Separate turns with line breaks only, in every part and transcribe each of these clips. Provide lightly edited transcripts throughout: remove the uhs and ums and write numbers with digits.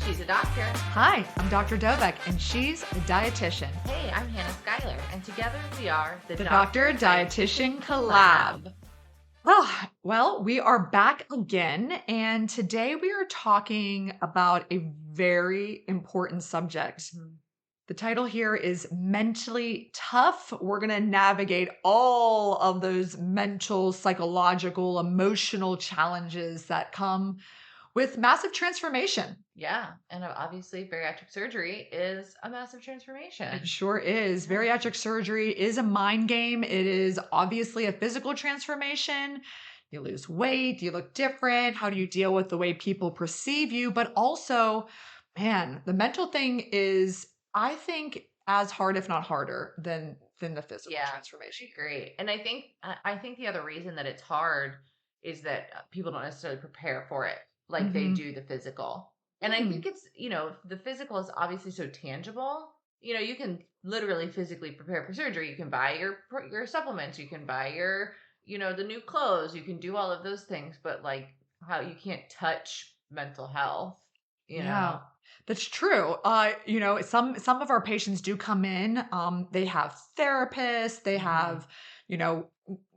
She's a doctor.
Hi, I'm Dr. Dovec, and she's a dietitian.
Hey, I'm Hannah Schuyler, and together we are
The Doctor Dietitian Collab. Well, we are back again, and today we are talking about a very important subject. The title here is Mentally Tough. We're going to navigate all of those mental, psychological, emotional challenges that come with massive transformation.
Yeah, and obviously bariatric surgery is a massive transformation.
It sure is. Bariatric surgery is a mind game. It is obviously a physical transformation. You lose weight, you look different. How do you deal with the way people perceive you? But also, man, the mental thing is, I think, as hard, if not harder, than the physical transformation.
Great. And I think the other reason that it's hard is that people don't necessarily prepare for it like they do the physical. And I think it's, the physical is obviously so tangible. You can literally physically prepare for surgery. You can buy your supplements, you can buy your, the new clothes, you can do all of those things, but like how you can't touch mental health,
Yeah, that's true. Some of our patients do come in. They have therapists. They have, you know,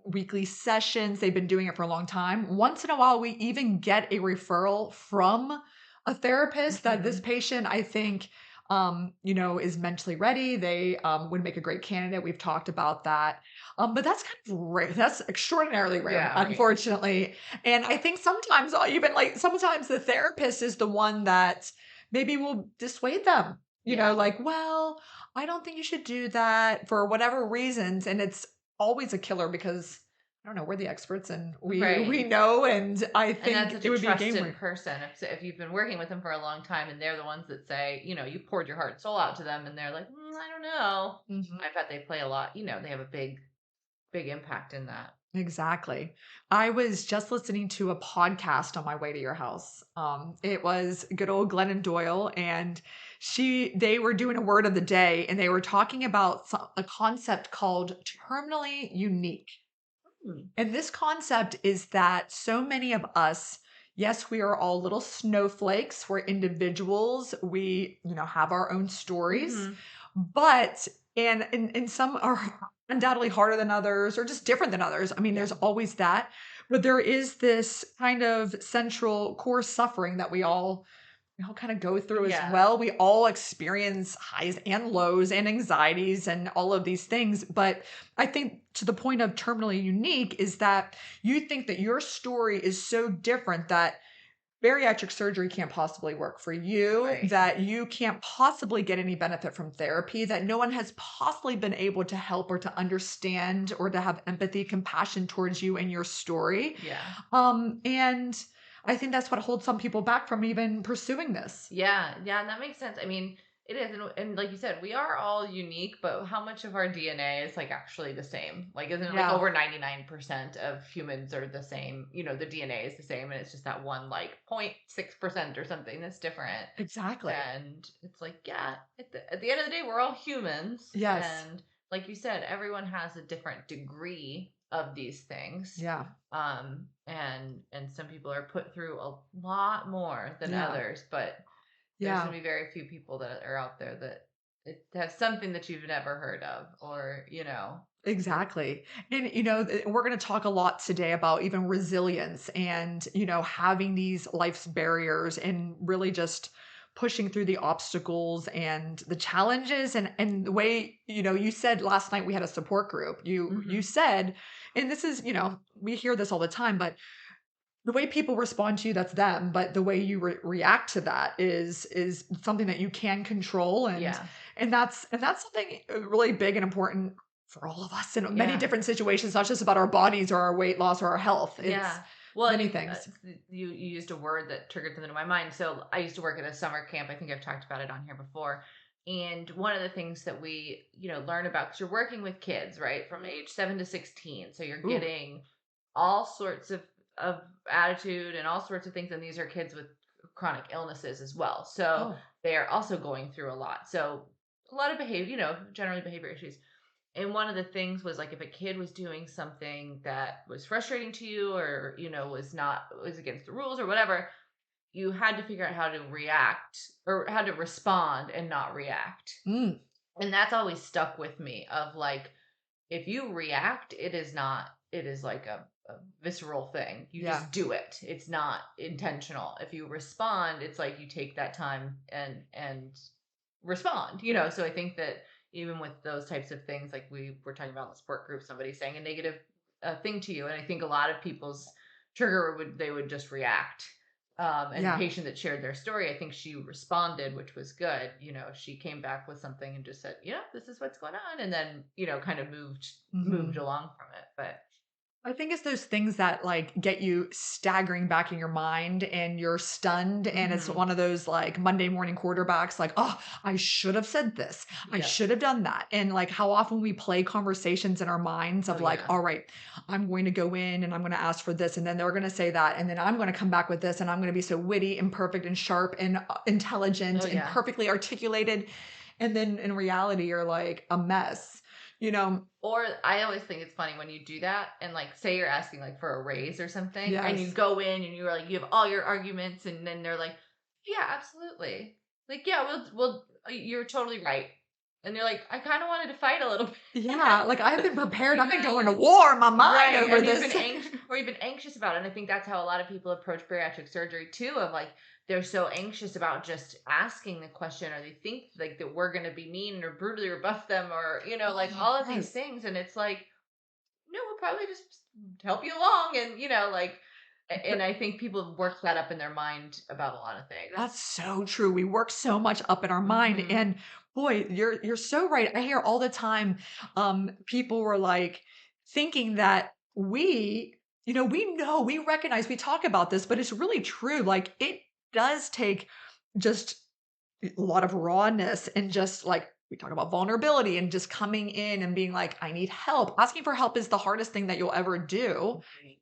weekly sessions. They've been doing it for a long time. Once in a while, we even get a referral from a therapist that this patient, I think, is mentally ready. They would make a great candidate. We've talked about that. But that's kind of rare. That's extraordinarily rare,
Yeah, right.
unfortunately. And I think sometimes sometimes the therapist is the one that maybe will dissuade them, well, I don't think you should do that for whatever reasons. And it's always a killer because I don't know, we're the experts and we
Right.
know, and I
And
think
that's such
it
a
would be a game
trusted
changer.
person. If you've been working with them for a long time and they're the ones that say, you poured your heart and soul out to them and they're like, I don't know.
Mhm.
I bet they play a lot, they have a big impact in that.
Exactly. I was just listening to a podcast on my way to your house. It was good old Glennon Doyle, and they were doing a word of the day, and they were talking about a concept called terminally unique. And this concept is that so many of us, yes, we are all little snowflakes. We're individuals. We, have our own stories, but and some are undoubtedly harder than others or just different than others. I mean, there's always that, but there is this kind of central core suffering that we all kind of go through as well. We all experience highs and lows and anxieties and all of these things. But I think to the point of terminally unique is that you think that your story is so different that bariatric surgery can't possibly work for you,
Right.
that you can't possibly get any benefit from therapy, that no one has possibly been able to help or to understand or to have empathy, compassion towards you and your story.
Yeah.
And I think that's what holds some people back from even pursuing this.
Yeah. Yeah. And that makes sense. I mean, it is. And like you said, we are all unique, but how much of our DNA is like actually the same? Like, isn't it like
Yeah.
over 99% of humans are the same? The DNA is the same. And it's just that one like 0.6% or something that's different.
Exactly.
And it's like, yeah, at the end of the day, we're all humans.
Yes.
And like you said, everyone has a different degree of these things.
Yeah.
And some people are put through a lot more than
Yeah.
others, but there's gonna be very few people that are out there that it has something that you've never heard of, or
Exactly. And, we're going to talk a lot today about even resilience and, having these life's barriers and really just pushing through the obstacles and the challenges and the way, you said last night we had a support group. You said, and this is, we hear this all the time, but the way people respond to you, that's them, but the way you react to that is something that you can control, and that's something really big and important for all of us in many different situations, not just about our bodies or our weight loss or our health. It's
well,
many things.
You used a word that triggered something in my mind. So I used to work at a summer camp. I think I've talked about it on here before. And one of the things that we, learn about, because you're working with kids, right, from age 7 to 16. So you're getting all sorts of attitude and all sorts of things. And these are kids with chronic illnesses as well. So they are also going through a lot. So a lot of behavior, generally behavior issues. And one of the things was like if a kid was doing something that was frustrating to you or, was against the rules or whatever, you had to figure out how to react or how to respond and not react.
Mm,
And that's always stuck with me of like, if you react, it is like a visceral thing. You
yeah.
just do it. It's not intentional. If you respond, it's like you take that time and respond, so I think that even with those types of things, like we were talking about in the sport group, somebody saying a negative thing to you, and I think a lot of people's trigger they would just react. And the
Yeah.
patient that shared their story, I think she responded, which was good. She came back with something and just said, this is what's going on, and then kind of moved
Mhm.
along from it. But
I think it's those things that like get you staggering back in your mind and you're stunned. And it's
mhm,
one of those like Monday morning quarterbacks, like, oh, I should have said this. I
yeah,
should have done that. And like how often we play conversations in our minds
oh
of like,
yeah,
all right, I'm going to go in and I'm going to ask for this. And then they're going to say that. And then I'm going to come back with this. And I'm going to be so witty and perfect and sharp and intelligent
oh
and
yeah.
perfectly articulated. And then in reality, you're like a mess, you know?
Or I always think it's funny when you do that and like say you're asking like for a raise or something and you
Yes.
go in and you're like you have all your arguments and then they're like, yeah, absolutely. Like, yeah, we'll you're totally right. And you're like, I kind of wanted to fight a little
Yeah, like I've
bit.
been prepared. I've been going to
Exactly.
war in my mind
Right.
over
And you've been
this.
anxious or you've been anxious about it. And I think that's how a lot of people approach bariatric surgery too, of like they're so anxious about just asking the question or they think like that we're gonna be mean or brutally rebuff them or, like all of these
Yes.
things. And it's like, no, we'll probably just help you along and like and I think people work that up in their mind about a lot of things.
That's so true. We work so much up in our mind.
Mhm.
And boy, you're so right. I hear all the time people were like thinking that we know, we recognize, we talk about this, but it's really true. Like it does take just a lot of rawness and just like we talk about vulnerability and just coming in and being like, I need help. Asking for help is the hardest thing that you'll ever do.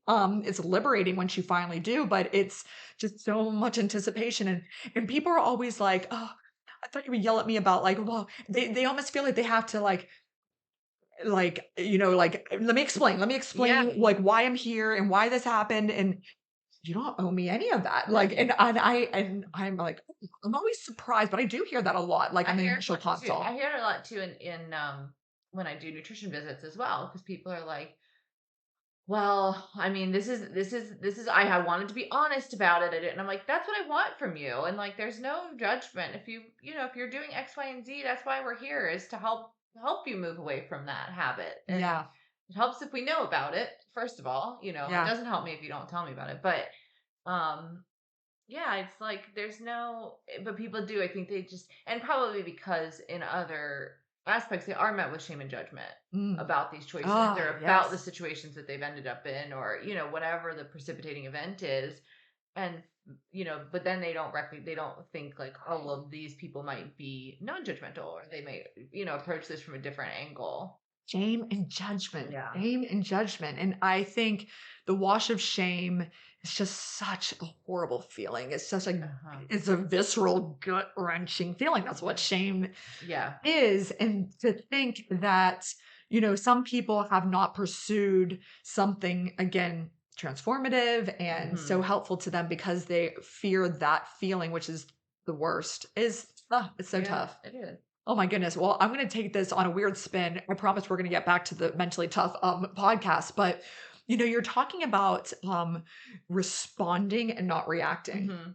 Right.
It's liberating once you finally do, but it's just so much anticipation and people are always like, oh, I thought you would yell at me about like, well, they almost feel like they have to like let me
Yeah.
explain like why I'm here and why this happened. And you don't owe me any of that.
No.
Like, and I'm like, I'm always surprised, but I do hear that a lot, like
I
on the
hear it a
initial
lot too. I
consult.
hear it a lot too in when I do nutrition visits as well because people are like, well, I mean, this is I wanted to be honest about it. And I'm like, that's what I want from you. And like there's no judgment. If you're doing X, Y, and Z, that's why we're here is to help you move away from that habit. And
Yeah,
it helps if we know about it, first of all. It
yeah.
doesn't help me if you don't tell me about it. But um yeah, it's like there's no but people do, I think they just and probably because in other aspects they are met with shame and judgment
Mm.
about these choices
Ah,
or about the
yes.
situations that they've ended up in or, whatever the precipitating event is. And but then they don't think like, oh well, these people might be non-judgmental or they may, approach this from a different angle.
Shame and judgment,
Yeah.
shame and judgment. And I think the wash of shame is just such a horrible feeling.
Uh-huh.
It's a visceral, gut wrenching feeling. That's what shame
Yeah.
is. And to think that, some people have not pursued something, again, transformative and so
Hmm.
helpful to them because they fear that feeling, which is the worst, it's so
Yeah,
tough.
it is.
Oh my goodness. Well, I'm going to take this on a weird spin. I promise we're going to get back to the mentally tough podcast, but you're talking about responding and not reacting.
Hmm.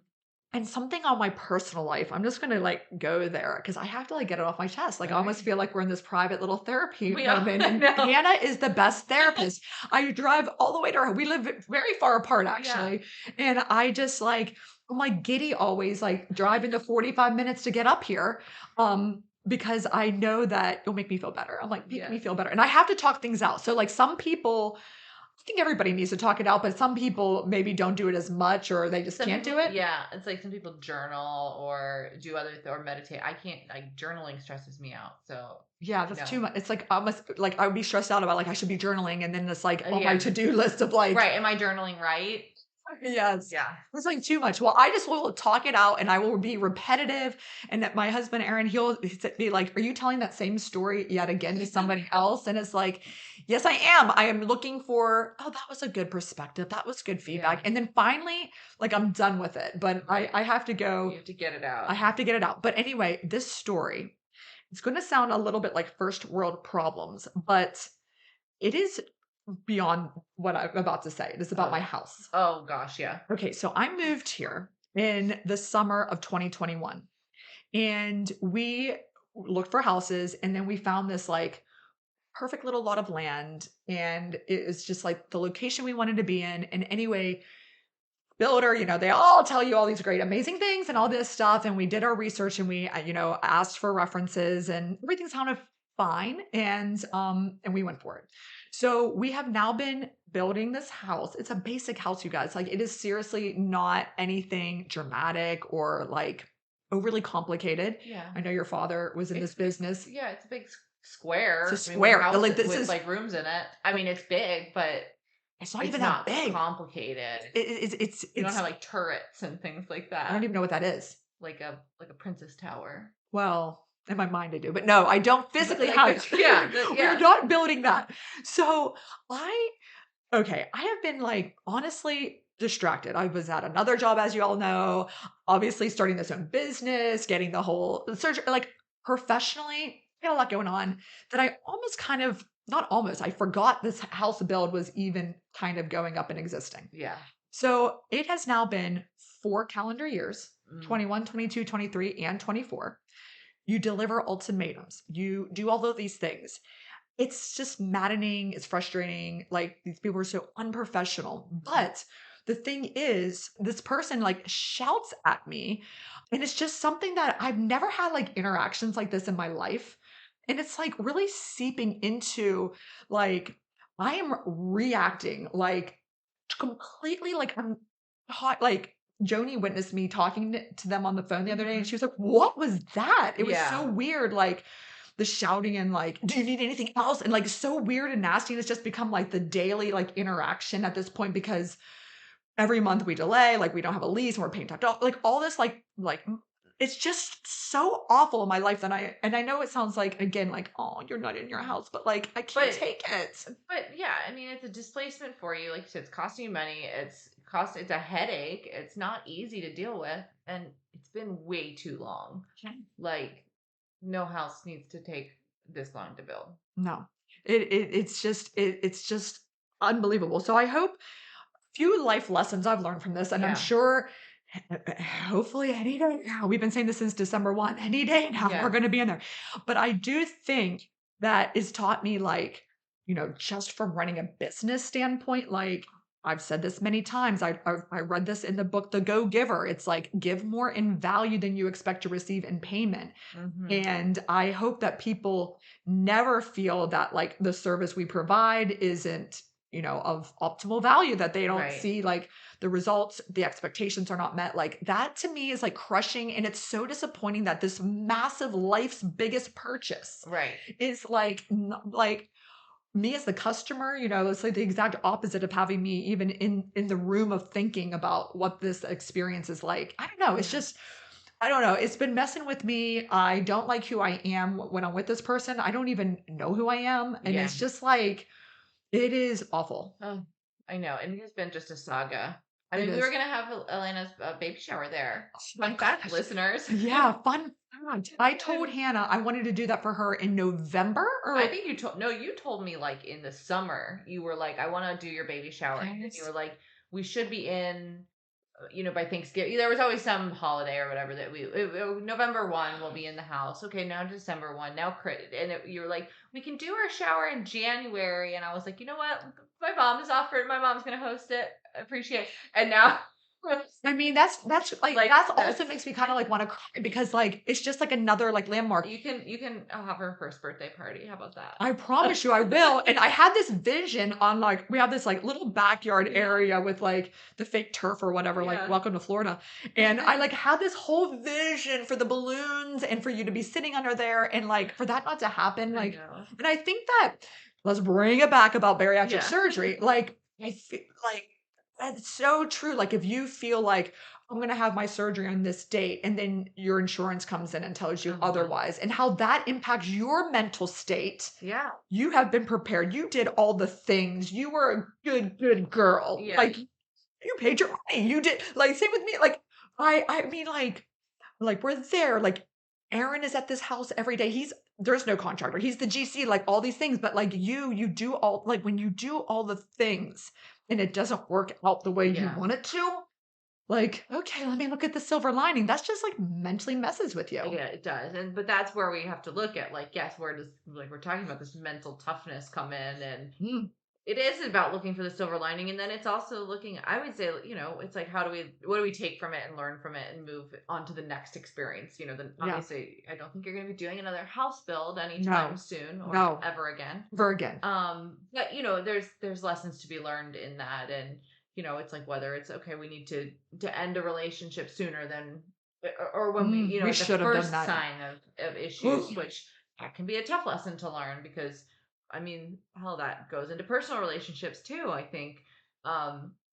And something on my personal life, I'm just gonna like go there because I have to like get it off my chest. Like
All
I almost
right.
feel like we're in this private little therapy
We are.
moment.
I
And
know.
Hannah is the best therapist. I drive all the way to her. We live very far apart
Yeah.
actually. And I just like I'm like giddy always, like driving the 45 minutes to get up here. Because I know that it'll make me feel better. I'm like, make me
Yes.
feel better. And I have to talk things out. So like some people I think everybody needs to talk it out, but some people maybe don't do it as much or they just
Some
can't do
people,
it.
yeah, it's like some people journal or do or meditate. I can't, like, journaling stresses me out. So,
Yeah, that's too
no.
much. It's like almost like I would be stressed out about like I should be journaling and then it's like on my
Yeah.
to-do list of like
Right. Am I journaling right?
Yes.
Yeah.
It's like too much. Well, I just will talk it out and I will be repetitive. And that my husband, Aaron, he'll be like, are you telling that same story yet again to somebody else? And it's like, yes, I am. I am looking for, oh, that was a good perspective. That was good feedback.
Yeah.
And then finally, like I'm done with it, but
Right.
I have to go.
You have to get it out.
I have to get it out. But anyway, this story, it's going to sound a little bit like first world problems, but it is beyond what I'm about to say. It is about my house.
Oh gosh, yeah.
Okay, so I moved here in the summer of 2021 and we looked for houses and then we found this like perfect little lot of land and it was just like the location we wanted to be in. And anyway, builder, they all tell you all these great, amazing things and all this stuff. And we did our research and we, asked for references and everything sounded fine. And we went for it. So we have now been building this house. It's a basic house, you guys. Like it is seriously not anything dramatic or like overly complicated.
Yeah.
I know your father was in this business.
Yeah, it's a big square.
It's a square.
I mean,
Like this
with
is
like rooms in it. I mean, it's big, but
it's not even that big.
Complicated.
It's
you don't have like turrets and things like that.
I don't even know what that is.
Like a princess tower.
Well, in my mind I do, but no, I don't physically have it.
Yeah.
We're not building that. So I have been like honestly distracted. I was at another job, as you all know, obviously starting this own business, getting the whole surgery, like professionally, I had a lot going on that I almost kind of, not almost, I forgot this house build was even kind of going up and existing.
Yeah.
So it has now been 4 calendar years, 21, 22, 23, and 24. You deliver ultimatums. You do all of these things. It's just maddening. It's frustrating. Like these people are so unprofessional. But the thing is, this person like shouts at me and it's just something that I've never had like interactions like this in my life. And it's like really seeping into like, I am reacting like completely like I'm hot, like Joni witnessed me talking to them on the phone the other day and she was like, what was that? It was so weird. Like the shouting and like, do you need anything else? And like so weird and nasty. And it's just become like the daily like interaction at this point because every month we delay, like we don't have a lease and we're paying top dollar, like all this like it's just so awful in my life that I know it sounds like again like, oh, you're not in your house, but like I can't take it.
But yeah, I mean it's a displacement for you. Like you said, it's costing you money. It's a headache. It's not easy to deal with, and it's been way too long. Like no house needs to take this long to build.
No, it's just unbelievable. So I hope few life lessons I've learned from this, and I'm sure hopefully any day now, we've been saying this since December 1, any day now we're going to be in there. But I do think that it's taught me like, just from running a business standpoint, like I've said this many times. I read this in the book, The Go Giver. It's like, give more in value than you expect to receive in payment.
Mm-hmm.
And I hope that people never feel that like the service we provide isn't, of optimal value, that they don't see like the results, the expectations are not met. Like that to me is like crushing. And it's so disappointing that this massive life's biggest purchase is like me as the customer, it's like the exact opposite of having me even in the room of thinking about what this experience is like. I don't know. It's just, I don't know. It's been messing with me. I don't like who I am when I'm with this person. I don't even know who I am. And it's just like, it is awful.
Oh, I know. And it has been just a saga. I mean, we were going to have Elena's baby shower there. Fun fact, listeners.
Yeah, fun fact. I told Hannah I wanted to do that for her in November.
I think you told me like in the summer. You were like, I want to do your baby shower. Yes. And you were like, we should be in, by Thanksgiving. There was always some holiday or whatever that November 1 we'll be in the house. Okay, now December 1. Now, and you were like, we can do our shower in January. And I was like, you know what? My mom's going to host it. I appreciate it. And now
I mean, that's also makes me kind of like want to cry because like it's just like another like landmark.
You can have her first birthday party. How about that?
I promise you I will. And I had this vision on like we have this like little backyard area with like the fake turf or whatever, like welcome to Florida. And I like had this whole vision for the balloons and for you to be sitting under there and like for that not to happen. Like and I think that let's bring it back about bariatric surgery. Like I feel like That's so true. Like if you feel like I'm going to have my surgery on this date and then your insurance comes in and tells you
Mhm.
otherwise and how that impacts your mental state.
Yeah.
You have been prepared. You did all the things. You were a good girl.
Yeah.
Like you paid your money. You did like same with me. Like I mean like we're there. Like Aaron is at this house every day. There's no contractor. He's the GC, like all these things. But like you do all like when you do all the things and it doesn't work out the way you
Yeah.
want it to, like, okay, let me look at the silver lining. That's just like mentally messes with you.
Yeah, it does. And but that's where we have to look at, like, yes, where does, like, we're talking about this mental toughness come in, and
Mm,
it is about looking for the silver lining, and then it's also looking, I would say, it's like, what do we take from it and learn from it and move on to the next experience? Then
yeah.
obviously I don't think you're going to be doing another house build anytime
No.
soon or
No.
ever again.
Ever again.
But there's lessons to be learned in that, and it's like, whether it's okay, we need to end a relationship sooner than, or when we,
We
at the
should have done
first
that.
sign of issues, which that can be a tough lesson to learn, because I mean, hell, that goes into personal relationships too, I think.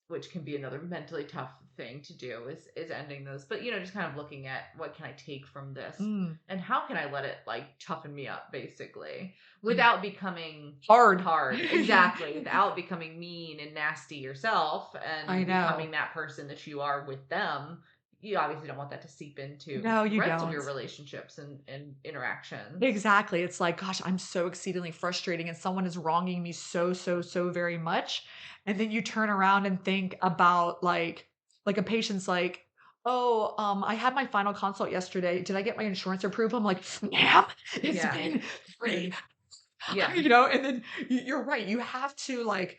Which can be another mentally tough thing to do, is ending those. But just kind of looking at, what can I take from this,
Mm,
and how can I let it, like, toughen me up, basically,
mm.
without becoming
Hard.
hard. Exactly, without becoming mean and nasty yourself
I
and
know.
becoming that person that you are with them. You obviously don't want that to seep into
No,
the
you
rest of
don't.
your relationships and interactions.
Exactly. It's like, gosh, I'm so exceedingly frustrating and someone is wronging me so, so, so very much. And then you turn around and think about like a patient's like, oh, I had my final consult yesterday. Did I get my insurance approved? I'm like, ma'am, it's
Yeah.
been free.
Yeah.
And then you're right. You have to like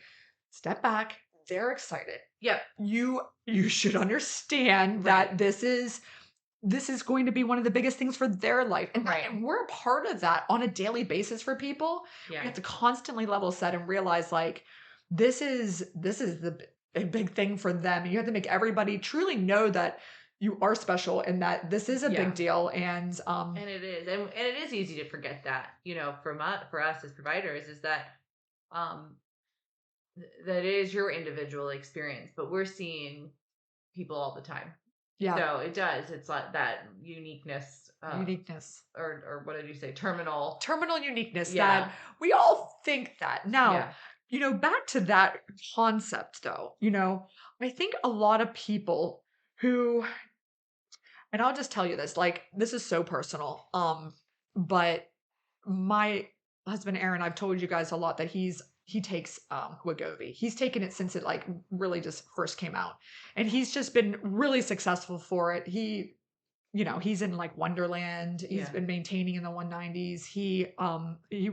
step back. They're excited.
Yep.
You should understand
Right.
that this is going to be one of the biggest things for their life.
Right.
And we're a part of that on a daily basis for people. We
Yeah.
have to constantly level set and realize like this is the big thing for them. And you have to make everybody truly know that you are special and that this is a
Yeah.
big deal. And
And it is, and it is easy to forget that, for us as providers, is that, um that is your individual experience, but we're seeing people all the time.
yeah,
So it does. It's like that uniqueness,
uniqueness.
or what did you say? Terminal.
Terminal uniqueness
Yeah.
that we all think that. Now,
Yeah.
back to that concept though, I think a lot of people who, and I'll just tell you this, like this is so personal. But my husband Aaron, I've told you guys a lot that he takes Wegovy. He's taken it since it like really just first came out. And he's just been really successful for it. He's in like Wonderland. He's
Yeah.
been maintaining in the 190s. He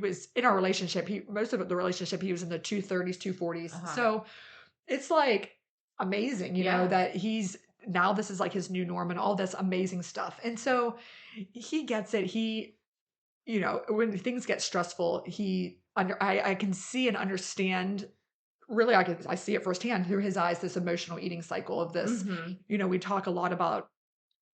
was in our relationship. Most of the relationship he was in the 230s, 240s.
Uh-huh.
So it's like amazing,
Yeah.
that he's now this is like his new norm and all this amazing stuff. And so he gets it. When things get stressful, I can see and understand really I see it firsthand through his eyes, this emotional eating cycle of this.
Mhm.
We talk a lot about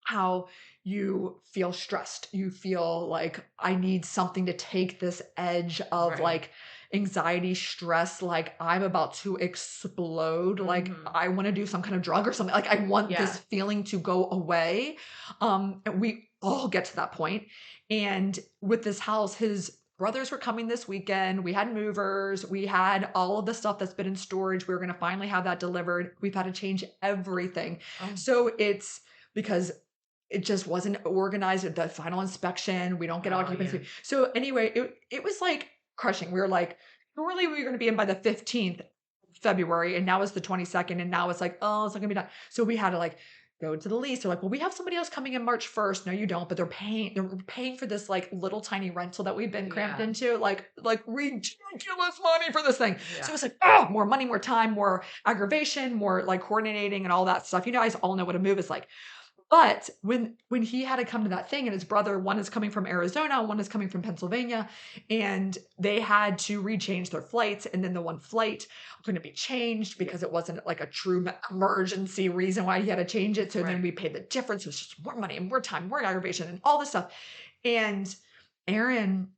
how you feel stressed. You feel like I need something to take this edge of
Right.
like anxiety, stress, like I'm about to explode. Like
Mhm.
I want to do some kind of drug or something. Like I want
Yeah.
this feeling to go away. And we all get to that point. And with this house, his brothers were coming this weekend. We had movers. We had all of the stuff that's been in storage. We were going to finally have that delivered. We've had to change everything.
Oh.
So it's because it just wasn't organized at the final inspection. We don't get
Oh,
occupancy.
yeah.
So anyway, it was like crushing. We were like, normally we were going to be in by the 15th February, and now it's the 22nd, and now it's like, oh, it's not gonna be done. So we had to like go to the lease. They're like, well, we have somebody else coming in March 1st. No, you don't, but they're paying for this like little tiny rental that we've been cramped
Yeah.
into, like ridiculous money for this thing.
Yeah.
So it's like, oh, more money, more time, more aggravation, more like coordinating and all that stuff. You guys all know what a move is like. But when he had to come to that thing, and his brother, one is coming from Arizona, one is coming from Pennsylvania, and they had to rechange their flights, and then the one flight couldn't be changed because it wasn't like a true emergency reason why he had to change it. So then
Right.
we paid the difference. It was just more money and more time, more aggravation, and all this stuff. And Aaron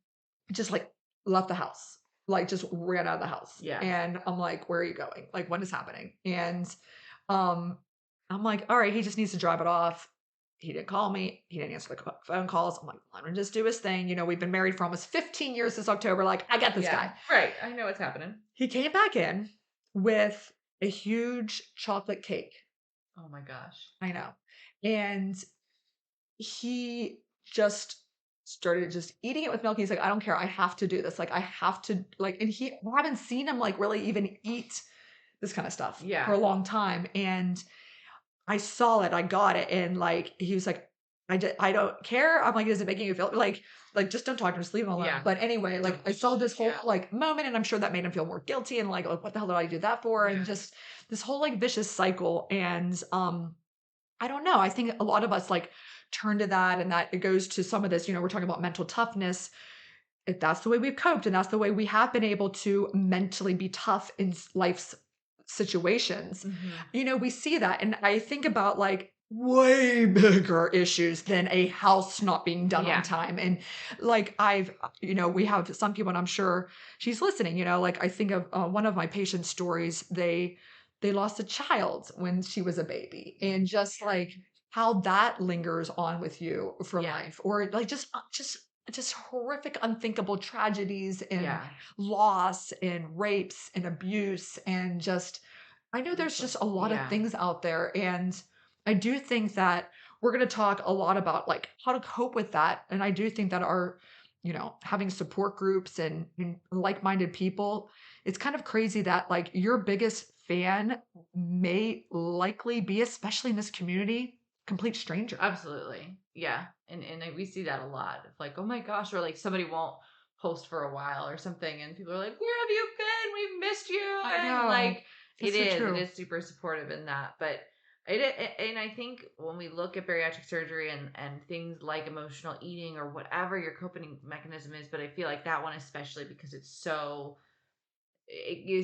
just like left the house. like just ran out of the house.
Yeah.
And I'm like, where are you going? Like, what is happening? And um, I'm like, all right, he just needs to drop it off. He didn't call me. He didn't answer the phone calls. I'm like, let him just do his thing. You know, we've been married for almost 15 years this October. Like, I got this guy.
Right. I know what's happening.
He came back in with a huge chocolate cake.
Oh my gosh.
I know. And he just started just eating it with milk. He's like, I don't care. I have to do this. Like, I have to like, and I haven't seen him like really even eat this kind of stuff for a long time. And I saw it, I got it. And like, he was like, I don't care. I'm like, is it making you feel like, just don't talk to him, just leave him alone.
Yeah.
But anyway, like I saw this whole like moment, and I'm sure that made him feel more guilty and like, what the hell did I do that for? And just this whole like vicious cycle. And I don't know. I think a lot of us like turn to that, and that it goes to some of this, you know, we're talking about mental toughness. If that's the way we've coped and that's the way we have been able to mentally be tough in life's situations, you know, we see that. And I think about like way bigger issues than a house not being done on time. And like you know, we have some people, and I'm sure she's listening, you know, like I think of one of my patients' stories. They lost a child when she was a baby, and just like how that lingers on with you for life, or like just horrific, unthinkable tragedies and loss and rapes and abuse. And just, I know there's just a lot of things out there. And I do think that we're going to talk a lot about like how to cope with that. And I do think that our, you know, having support groups and like-minded people, it's kind of crazy that like your biggest fan may likely be, especially in this community, complete stranger.
Absolutely. Yeah. And we see that a lot of like, oh my gosh, or like somebody won't post for a while or something, and people are like, where have you been? We've missed you.
I know.
And like
That's
it is super supportive in that. But and I think when we look at bariatric surgery and things like emotional eating or whatever your coping mechanism is, but I feel like that one especially because it is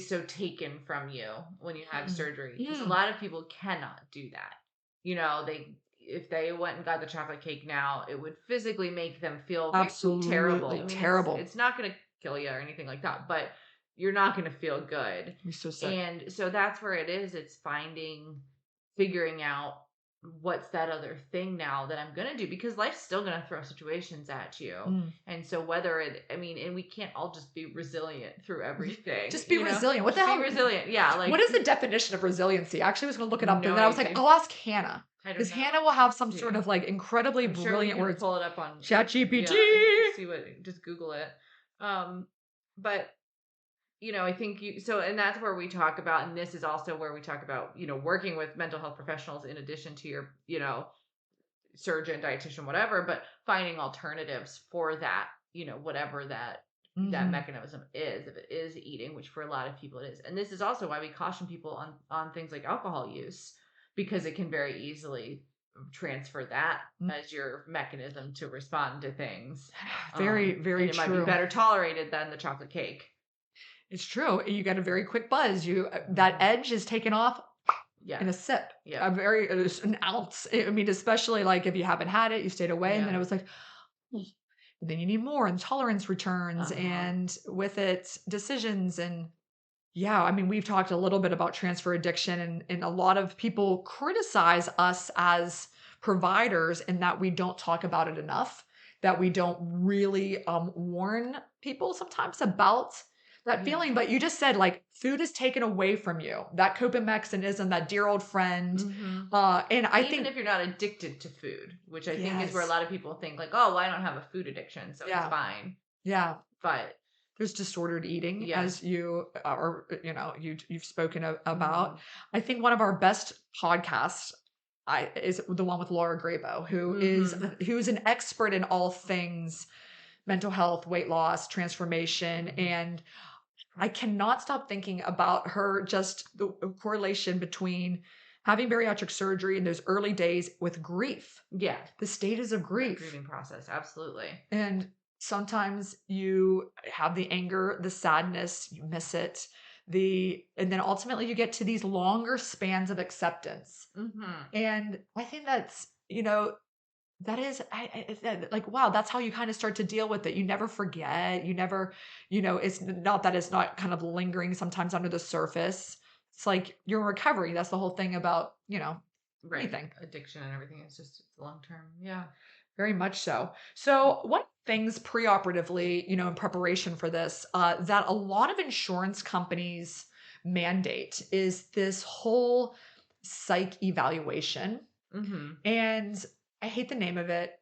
so taken from you when you have surgery. Because a lot of people cannot do that. You know, if they went and got the chocolate cake now, it would physically make them feel
absolutely
terrible. I mean,
terrible.
It's not going to kill you or anything like that, but you're not going to feel good.
You're so sick.
And so that's where it is. It's figuring out what's that other thing now that I'm going to do, because life's still going to throw situations at you. And so and we can't all just be resilient through everything.
Just be resilient. What the hell?
Be resilient. Yeah. Like,
what is the definition of resiliency? Actually, I was going to look it up, and then I was like, I'll ask Hannah. Because Hannah will have some sort of like incredibly brilliant words.
Pull it up on
ChatGPT.
Just Google it. But you know, I think and that's where we talk about, and this is also where we talk about, you know, working with mental health professionals in addition to your, you know, surgeon, dietitian, whatever, but finding alternatives for that, you know, whatever that mechanism is, if it is eating, which for a lot of people it is. And this is also why we caution people on things like alcohol use, because it can very easily transfer that as your mechanism to respond to things.
Very, very
and it
true.
might be better tolerated than the chocolate cake.
It's true. You get a very quick buzz. That edge is taken off in a sip.
Yeah.
An ounce. I mean, especially like if you haven't had it, you stayed away, and then it was like, and then you need more, and tolerance returns, and with it, decisions. And yeah, I mean, we've talked a little bit about transfer addiction, and a lot of people criticize us as providers in that we don't talk about it enough, that we don't really warn people sometimes about that feeling. But you just said like food is taken away from you, that coping mechanism, that dear old friend. And I think
even if you're not addicted to food, which I think is where a lot of people think like, oh, well, I don't have a food addiction, so it's fine.
Yeah.
But
there's disordered eating, as you are, you know, you've spoken about. I think one of our best podcasts is the one with Laura Grabo, who's an expert in all things mental health, weight loss, transformation. And I cannot stop thinking about her, just the correlation between having bariatric surgery in those early days with grief.
Yeah.
The stages of grief.
The grieving process. Absolutely.
And sometimes you have the anger, the sadness, you miss it. And then ultimately you get to these longer spans of acceptance. And I think that's, you know, That is, like, wow, that's how you kind of start to deal with it. You never forget. You never, it's not that it's not kind of lingering sometimes under the surface. It's like you're in recovery. That's the whole thing about,
Right.
anything.
Addiction and everything is just it's long term. Yeah.
Very much so. So, one things preoperatively, in preparation for this, that a lot of insurance companies mandate is this whole psych evaluation.
Mm-hmm.
And I hate the name of it.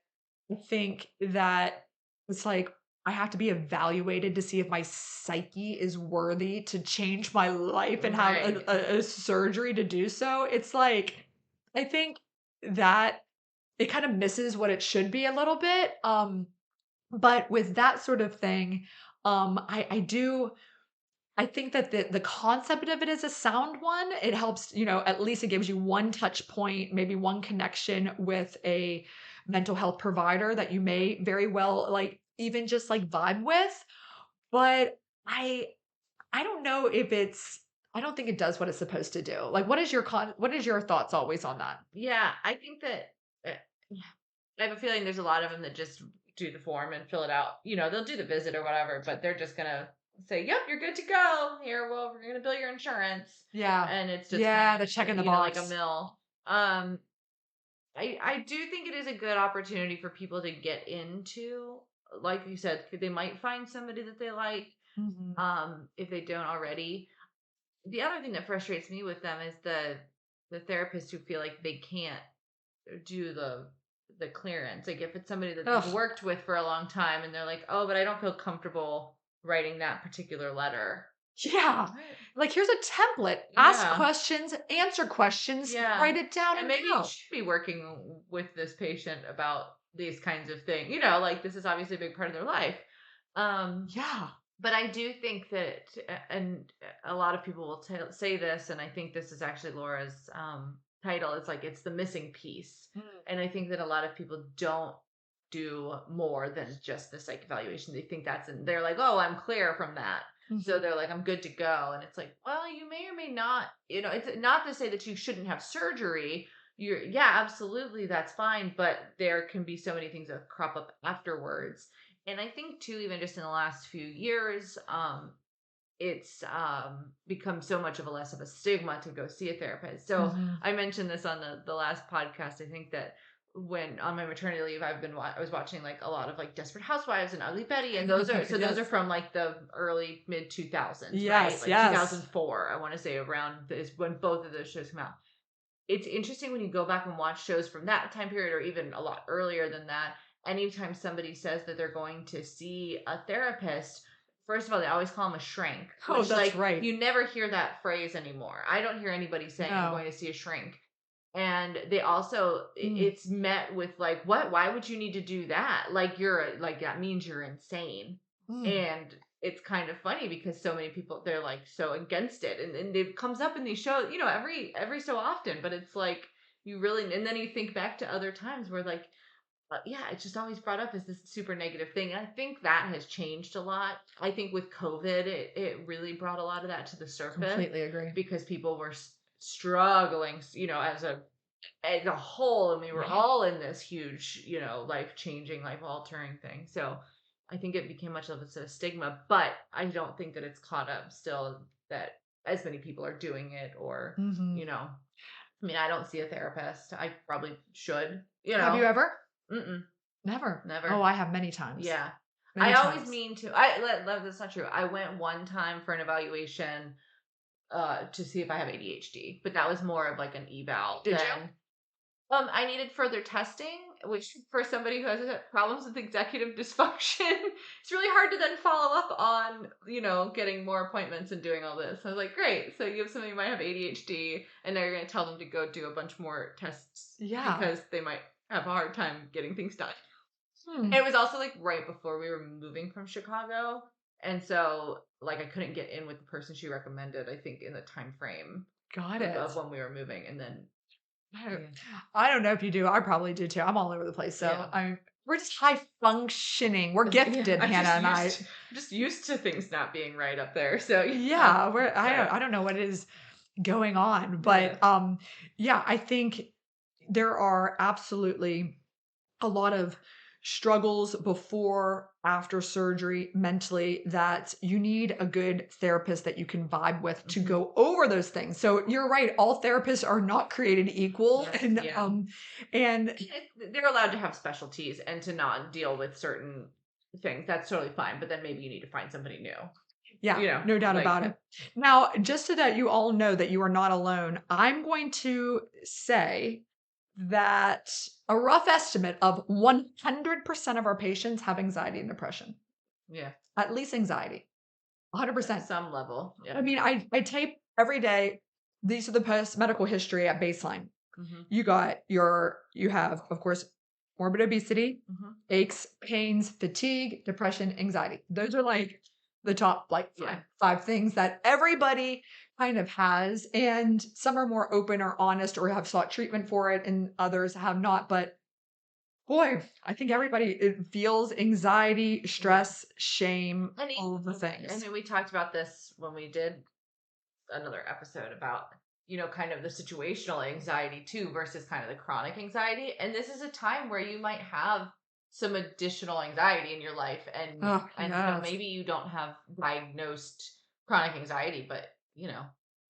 I think that it's like I have to be evaluated to see if my psyche is worthy to change my life and have
Right.
a surgery to do so. It's like, I think that it kind of misses what it should be a little bit. But with that sort of thing, I think that the concept of it is a sound one. It helps, at least it gives you one touch point, maybe one connection with a mental health provider that you may very well like even just like vibe with. But I don't know if I don't think it does what it's supposed to do. Like what is your thoughts always on that?
Yeah, I think that yeah, I have a feeling there's a lot of them that just do the form and fill it out. They'll do the visit or whatever, but they're just gonna say, "Yep, you're good to go. Here, well, we're gonna bill your insurance,"
Yeah.
and it's just kind
Yeah, the check in the
like a
box.
mill. I do think it is a good opportunity for people to get into, like you said, they might find somebody that they like,
Mhm.
if they don't already. The other thing that frustrates me with them is the therapists who feel like they can't do the clearance. Like if it's somebody that they've
Ugh.
worked with for a long time and they're like, "Oh, but I don't feel comfortable writing that particular letter."
Yeah.
What?
Like, here's a template. Ask
Yeah.
questions, answer questions,
Yeah.
write it down
And
and
maybe you
go.
should be working with this patient about these kinds of things. Like this is obviously a big part of their life. Um
Yeah.
but I do think that, and a lot of people will say this, and I think this is actually Laura's title. It's like it's the missing piece,
Mm.
and I think that a lot of people don't do more than just the psych evaluation. They think they're like, oh, I'm clear from that, so
Mhm.
they're like, I'm good to go, and it's like, well, you may or may not. It's not to say that you shouldn't have surgery. Yeah, absolutely, that's fine, but there can be so many things that crop up afterwards, and I think too, even just in the last few years, it's become so much of a less of a stigma to go see a therapist. So
Mhm.
I mentioned this on the last podcast. I think that when on my maternity leave, I was watching like a lot of like Desperate Housewives and Ugly Betty, and those are
Yes.
from like the early mid 2000s, right?
Yes,
Like
yes.
2004, I want to say around is when both of those shows come out. It's interesting when you go back and watch shows from that time period or even a lot earlier than that. Anytime somebody says that they're going to see a therapist, first of all, they always call them a shrink,
Oh,
which
that's
like
right.
you never hear that phrase anymore. I don't hear anybody saying I'm
No.
going to see a shrink. And they also
Mm.
it's met with like, what? Why would you need to do that? Like like that means you're insane.
Mm.
And it's kind of funny because so many people they're like so against it, and it comes up in these shows, every so often, but it's like you really, and then you think back to other times where like, yeah, it's just always brought up as this super negative thing. And I think that has changed a lot. I think with COVID, it really brought a lot of that to the surface
Completely agree.
because people were struggling, as a whole, and we were
Yeah.
all in this huge, life changing, life altering thing. So I think it became much of a stigma, but I don't think that it's caught up still that as many people are doing it, or,
Mhm.
I mean, I don't see a therapist. I probably should,
Have you ever?
Mm-mm,
Never. Oh,
never.
I have many times.
Yeah. I
Many
always
times.
mean to, that's not true. I went one time for an evaluation, to see if I have ADHD, but that was more of like an eval
Did you?
than I needed further testing, which for somebody who has problems with executive dysfunction, it's really hard to then follow up on, getting more appointments and doing all this. I was like, great. So you have somebody who might have ADHD, and now you're going to tell them to go do a bunch more tests
Yeah.
because they might have a hard time getting things done.
Hmm.
And it was also like right before we were moving from Chicago. And so like I couldn't get in with the person she recommended, I think, in the time frame
Got
of
it.
when we were moving. And then
I don't
yeah.
I don't know if you do. I probably do too. I'm all over the place. So
Yeah.
we're just high functioning. We're
Yeah,
gifted, Hannah and I.
I'm just used to things not being right up there. So yeah.
Yeah,
So
I don't know what is going on,
yeah.
but yeah, I think there are absolutely a lot of struggles before, after surgery mentally, that you need a good therapist that you can vibe with to
Mhm.
go over those things. So you're right, all therapists are not created equal.
Yes,
And
yeah.
and
They're allowed to have specialties and to not deal with certain things. That's totally fine. But then maybe you need to find somebody new.
yeah,
You know,
no doubt
like
about it. Now, just so that you all know that you are not alone, I'm going to say that a rough estimate of 100% of our patients have anxiety and depression,
yeah,
at least anxiety.
at
100%.
some level. Yeah.
I mean, I tape every day. These are the post medical history at baseline.
Mm-hmm.
You have, of course, morbid obesity,
Mm-hmm.
aches, pains, fatigue, depression, anxiety. Those are like the top like
Yeah.
five things that everybody kind of has. And some are more open or honest or have sought treatment for it, and others have not. But boy, I think everybody it feels anxiety,
Yeah.
stress, shame,
And
all of the
I
things.
mean, we talked about this when we did another episode about, kind of the situational anxiety too versus kind of the chronic anxiety. And this is a time where you might have some additional anxiety in your life, and
Oh, yes.
maybe you don't have diagnosed chronic anxiety, but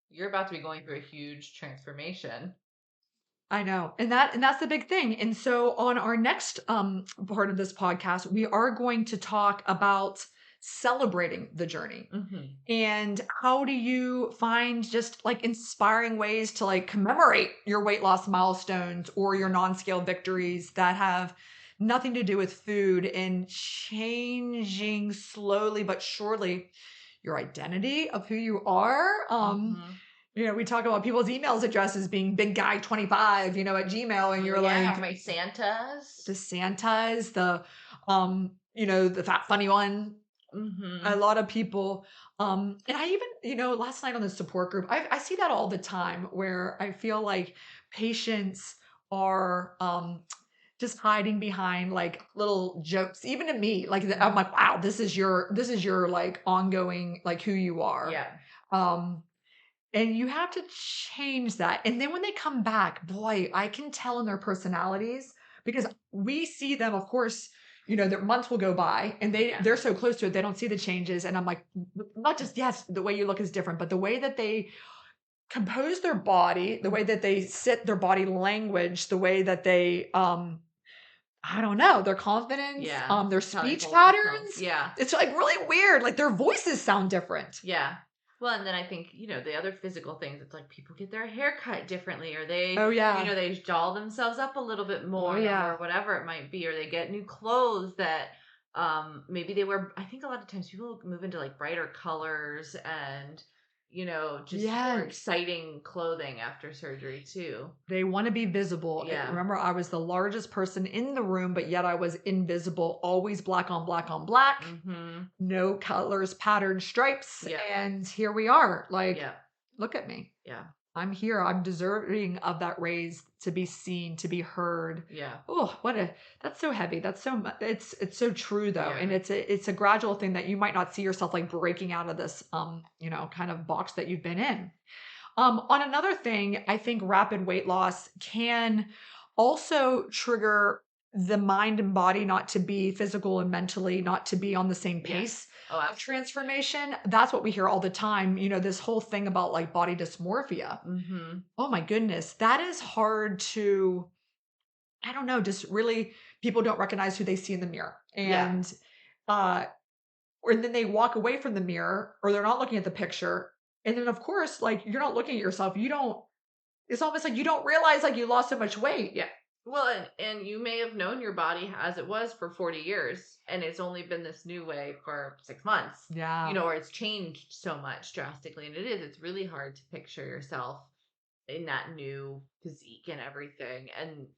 you're about to be going through a huge transformation.
I know. And that's the big thing. And so on our next part of this podcast, we are going to talk about celebrating the journey.
Mm-hmm.
And how do you find just like inspiring ways to like commemorate your weight loss milestones or your non-scale victories that have nothing to do with food, and changing slowly but surely your identity of who you are.
Mm-hmm.
We talk about people's emails addresses being big guy 25, at Gmail, and you're
Yeah,
like
my Santas.
the Santas, the fat funny one.
Mm-hmm.
A lot of people, and I even, last night on the support group, I see that all the time where I feel like patients are just hiding behind like little jokes, even to me. Like I'm like, wow, this is your like ongoing like who you are.
Yeah.
Um, and you have to change that. And then when they come back, boy, I can tell in their personalities because we see them, of course, their months will go by and they're so close to it, they don't see the changes. And I'm like, not just, yes, the way you look is different, but the way that they compose their body, the way that they sit their body language, the way that they, I don't know, their confidence,
Yeah.
their
How they
speech
hold themselves.
patterns.
Yeah.
It's like really weird. Like their voices sound different.
Yeah. Well, and then I think, the other physical things, it's like people get their hair cut differently, or they,
Oh, yeah.
they doll themselves up a little bit more,
yeah.
or whatever it might be, or they get new clothes that maybe they wear. I think a lot of times people move into like brighter colors and, just more
Yes.
exciting clothing after surgery too.
They want to be visible.
Yeah.
Remember, I was the largest person in the room, but yet I was invisible, always black on black on black,
Mm-hmm.
no colors, patterns, stripes.
Yeah.
And here we are. Like,
Yeah.
look at me.
Yeah.
I'm here. I'm deserving of that raise, to be seen, to be heard.
Yeah.
Oh, that's so heavy. That's so much. It's so true though.
Yeah.
And it's a gradual thing that you might not see yourself like breaking out of this, kind of box that you've been in. On another thing, I think rapid weight loss can also trigger the mind and body not to be physical and mentally not to be on the same pace of transformation. That's what we hear all the time. This whole thing about like body dysmorphia.
Mm-hmm.
Oh my goodness, that is hard to, I don't know, just really people don't recognize who they see in the mirror. And or then they walk away from the mirror or they're not looking at the picture. And then of course, like you're not looking at yourself. It's almost like you don't realize like you lost so much weight.
Yeah. Well, and you may have known your body as it was for 40 years, and it's only been this new way for 6 months.
Yeah.
Or it's changed so much drastically. And it's really hard to picture yourself in that new physique and everything.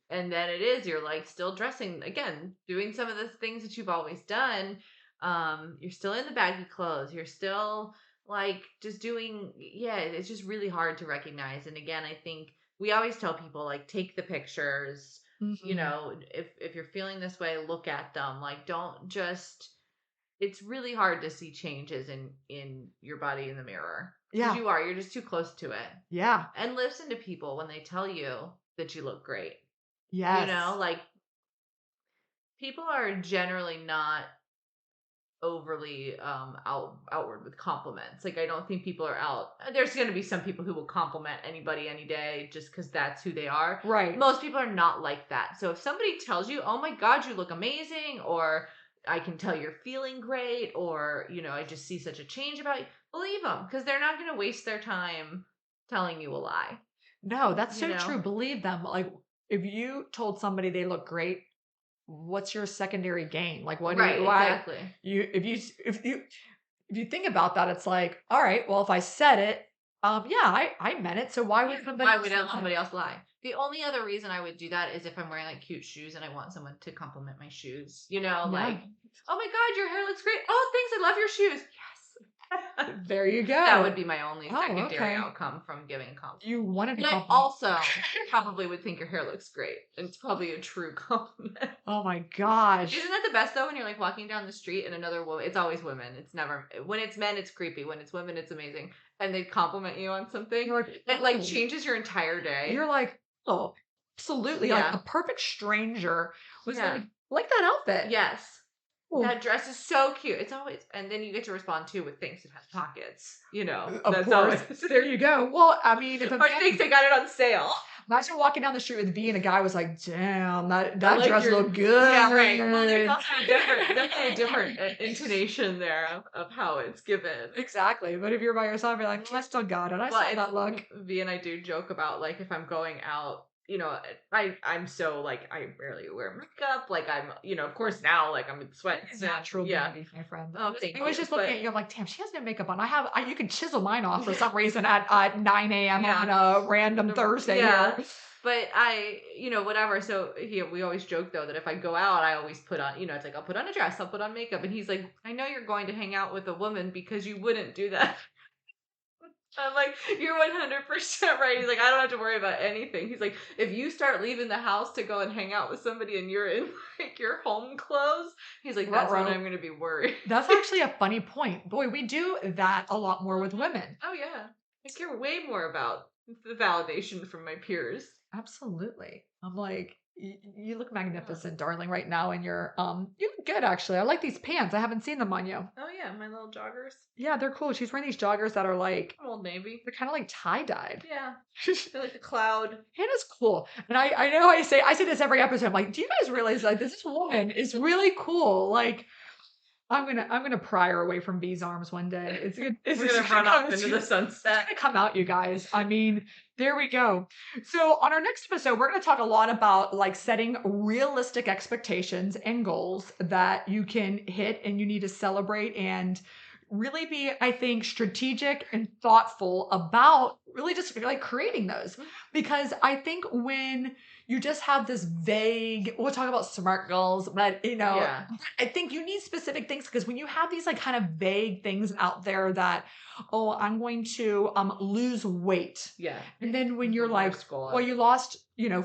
And then you're like still dressing again, doing some of the things that you've always done. You're still in the baggy clothes. You're still like just doing, it's just really hard to recognize. And again, I think we always tell people like take the pictures.
Mhm.
If you're feeling this way, look at them. Like don't just, it's really hard to see changes in your body in the mirror. Because
Yeah.
you're just too close to it.
Yeah.
And listen to people when they tell you that you look great.
Yes.
Like people are generally not overly outward with compliments. Like I don't think people are out. There's going to be some people who will compliment anybody any day just cuz that's who they are.
Right.
Most people are not like that. So if somebody tells you, "Oh my god, you look amazing," or "I can tell you're feeling great," or, "I just see such a change about you," believe them because they're not going to waste their time telling you a lie,
No, that's
you
so
know?
true. Believe them. Like if you told somebody they look great, what's your secondary gain? Like what do
Right,
you why
exactly.
you if you think about that, it's like, all right, well if I said it, yeah, I meant it. So why would somebody
Why
else
would
lie?
somebody else lie? The only other reason I would do that is if I'm wearing like cute shoes and I want someone to compliment my shoes.
Yeah.
Like, "Oh my god, your hair looks great. Oh, thanks. I love your shoes." Yes.
There you
That would
go.
be my only
Oh,
secondary
okay.
outcome from giving compliments.
You wanted to
And I
compliment.
also probably would think your hair looks great. And it's probably a true compliment.
Oh my gosh.
Isn't that the best though when you're like walking down the street and another woman, it's always women. It's never, when it's men, it's creepy. When it's women, it's amazing. And they compliment you on something.
You're like,
It like
"Oh."
changes your entire
You're
day.
like, oh, absolutely. Like a
Yeah.
perfect stranger was
Yeah.
like that outfit.
Yes.
Oh,
That dress is so cute. It's always, and then you get to respond too with things that have pockets.
of
That's
course.
always.
There you go. Well, I mean, if a
Or
man,
things they got it on sale.
imagine walking down the street with V and a guy was like, damn,
I
that
like
dress
your,
looked good.
yeah, right. Well, there's also definitely a different intonation there of how it's given.
Exactly. But if you're by yourself, you're like, "Mm, I still got it. I
Well,
saw that look.
V and I do joke about like if I'm going out, I'm so like I rarely wear makeup. Like of course now like I'm in sweats.
Natural
Yeah.
beauty, my friend.
Oh, thank
I was
you.
just looking
But
at you. I'm like, damn, she has no makeup on. You can chisel mine off for some reason at 9 a.m.
Yeah.
on a random Thursday
yeah.
here.
But whatever. So we always joke though that if I go out, I always put on, it's like I'll put on a dress, I'll put on makeup, and he's like, I know you're going to hang out with a woman because you wouldn't do that. I'm like, you're 100% right. He's like, I don't have to worry about anything. He's like, if you start leaving the house to go and hang out with somebody and you're in like your home clothes, he's like, that's when I'm going to be worried.
That's actually a funny point. Boy, we do that a lot more with women.
Oh yeah, I care way more about the validation from my peers.
Absolutely. I'm like, you look magnificent, darling, right now, and you look good actually. I like these pants. I haven't seen them on you.
Oh yeah, my little joggers.
Yeah, they're cool. She's wearing these joggers that are like
Old Navy.
they're kind of like tie-dyed.
Yeah, they're like a cloud.
Hannah's cool. And I know I say this every episode. I'm like, do you guys realize like this woman is really cool? Like I'm gonna pry her away from V's arms one day. It's
We're gonna run off into the sunset.
It's gonna come out, you guys. I mean, there we go. So on our next episode, we're gonna talk a lot about like setting realistic expectations and goals that you can hit and you need to celebrate and really be, I think, strategic and thoughtful about really just like creating those. Because I think when you just have this vague, we'll talk about SMART goals, but
Yeah.
I think you need specific things because when you have these like kind of vague things out there that, oh, I'm going to lose weight.
Yeah.
And then when you're like, well, you lost,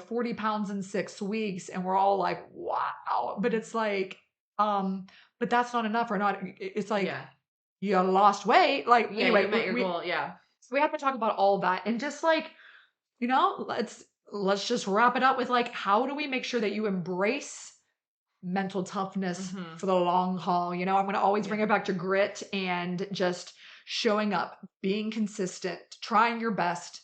40 pounds in 6 weeks, and we're all like, wow. But it's like, but that's not enough or not. It's like,
yeah.
you lost weight. Like,
Yeah,
anyway,
you met your goal. Yeah.
so we have to talk about all that and just like, let's just wrap it up with like, how do we make sure that you embrace mental toughness for the long haul? I'm going to always bring it back to grit and just showing up, being consistent, trying your best,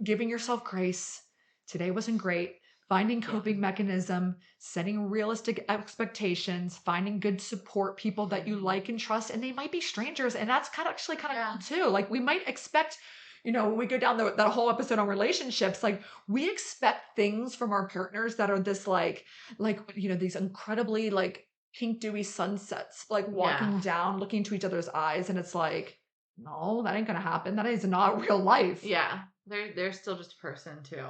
giving yourself grace. Today wasn't great. Finding coping mechanism, setting realistic expectations, finding good support people that you like and trust, and they might be strangers, and that's kind of cool too. Like we might expect, when we go down that whole episode on relationships, like we expect things from our partners that are this like these incredibly like pink dewy sunsets, like walking down, looking into each other's eyes, and it's like, no, that ain't gonna happen. That is not real life.
Yeah, they're still just a person too.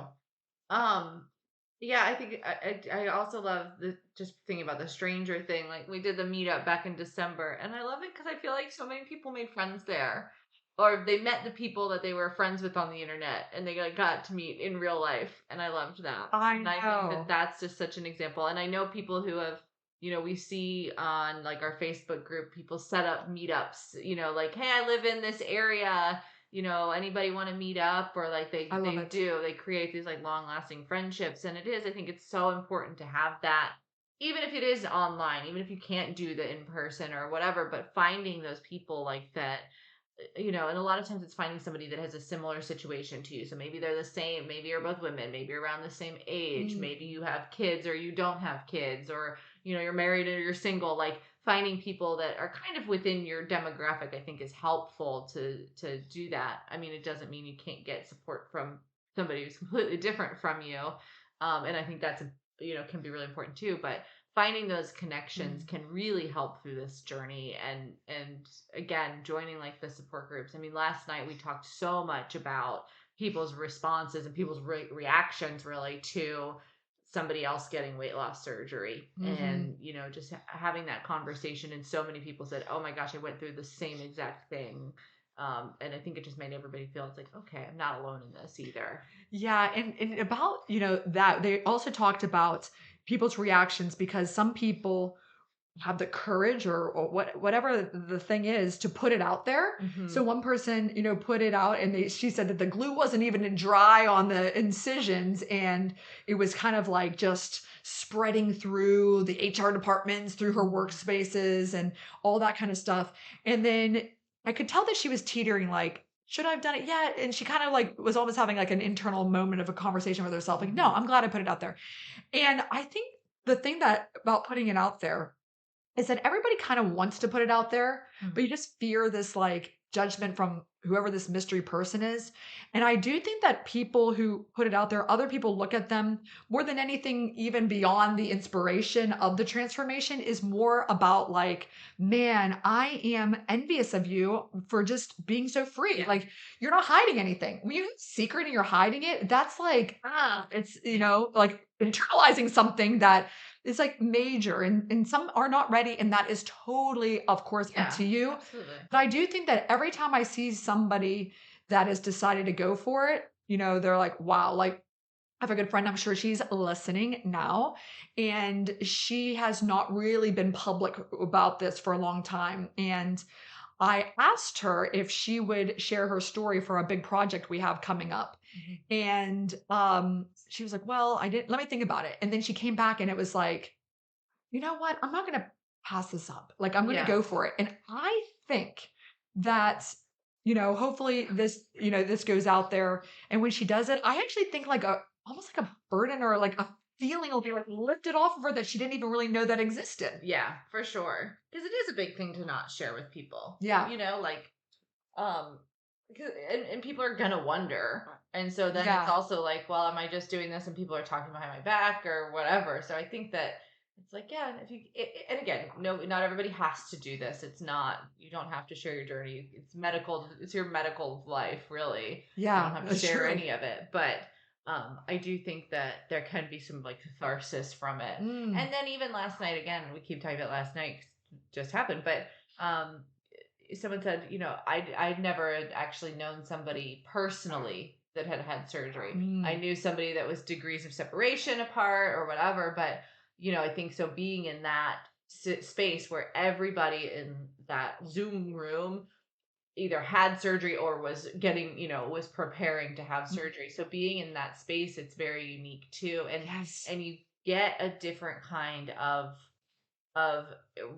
Yeah, I think I also love just thinking about the stranger thing. Like we did the meetup back in December, and I love it because I feel like so many people made friends there, or they met the people that they were friends with on the internet, and they like got to meet in real life, and I loved that.
I
And I think that's just such an example. And I know people who have, we see on like our Facebook group, people set up meetups. Like, hey, I live in this area. Anybody want to meet up? Or like they create these like long lasting friendships. And I think it's so important to have that even if it is online, even if you can't do the in person or whatever, but finding those people like that, and a lot of times it's finding somebody that has a similar situation to you. So maybe they're the same, maybe you're both women, maybe you're around the same age, maybe
Mm.
you have kids or you don't have kids, or you're married or you're single. Like finding people that are kind of within your demographic, I think is helpful to do that. I mean, it doesn't mean you can't get support from somebody who's completely different from you. And I think that's can be really important too. But finding those connections
Mm.
can really help through this journey, and again, joining like the support groups. I mean, last night we talked so much about people's responses and people's reactions really to somebody else getting weight loss surgery,
Mhm.
and just having that conversation, and so many people said, oh my gosh, I went through the same exact thing. And I think it just made everybody feel, it's like, okay, I'm not alone in this either.
Yeah, and about, that they also talked about people's reactions because some people have the courage or whatever the thing is to put it out there.
Hmm.
So one person, put it out and she said that the glue wasn't even dry on the incisions and it was kind of like just spreading through the HR departments, through her workspaces and all that kind of stuff. And then I could tell that she was teetering like, should I have done it yet? And she kind of like was almost having like an internal moment of a conversation with herself. Like, no, I'm glad I put it out there. And I think the thing that about putting it out there is that everybody kind of wants to put it out there, but you just fear this like judgment from whoever this mystery person is. And I do think that people who put it out there, other people look at them more than anything, even beyond the inspiration of the transformation, is more about like, man, I am envious of you for just being so free.
Yeah.
Like, you're not hiding anything. When you have a secret and you're hiding it, that's like, it's, like internalizing something that is like major and some are not ready and that is totally of course up
Yeah,
to you,
absolutely.
but I do think that every time I see somebody that has decided to go for it, they're like, wow. Like, I have a good friend, I'm sure she's listening now, and she has not really been public about this for a long time, and I asked her if she would share her story for a big project we have coming up. And she was like, well, I didn't, let me think about it. And then she came back and it was like, you know what? I'm not going to pass this up. Like, I'm going to
Yeah.
go for it. And I think that, hopefully this goes out there. And when she does it, I actually think like almost like a burden or like a feeling will be like lifted off of her that she didn't even really know that existed.
Yeah, for sure. Because it is a big thing to not share with people.
Yeah.
Like, um, and people are gonna wonder, and so then it's
Yeah.
also like, well, am I just doing this and people are talking behind my back or whatever? So I think that it's like, yeah, if you, and again, no, not everybody has to do this. It's not, you don't have to share your journey. It's medical. It's your medical life, really. You don't
Yeah.
have to
That's
share
true.
any of it, but. I do think that there can be some like catharsis from it.
Mm.
And then even last night, again, we keep talking about last night 'cause it just happened, but someone said, I'd never actually known somebody personally that had had surgery. I
Mm.
knew somebody that was degrees of separation apart or whatever, but I think so being in that space where everybody in that Zoom room either had surgery or was getting, was preparing to have
Mm.
surgery. So being in that space, it's very unique too. And
Yes.
and you get a different kind of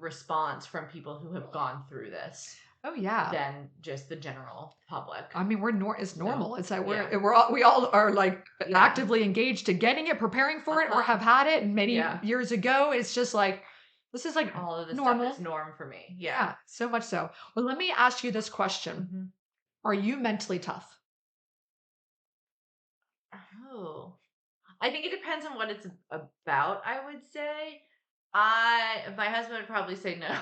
response from people who have gone through this
Oh yeah.
than just the general public.
I mean, it's
So,
normal. It's like
yeah.
we all are like
Yeah.
actively engaged to getting it, preparing for it, or
Uh-huh.
have had it. And many
Yeah.
years ago, it's just like this is like
All of this stuff is
normal.
norm for me. Yeah.
Yeah, so much so. Well, let me ask you this question:
Hmm.
are you mentally tough?
Oh, I think it depends on what it's about. I would say, my husband would probably say no.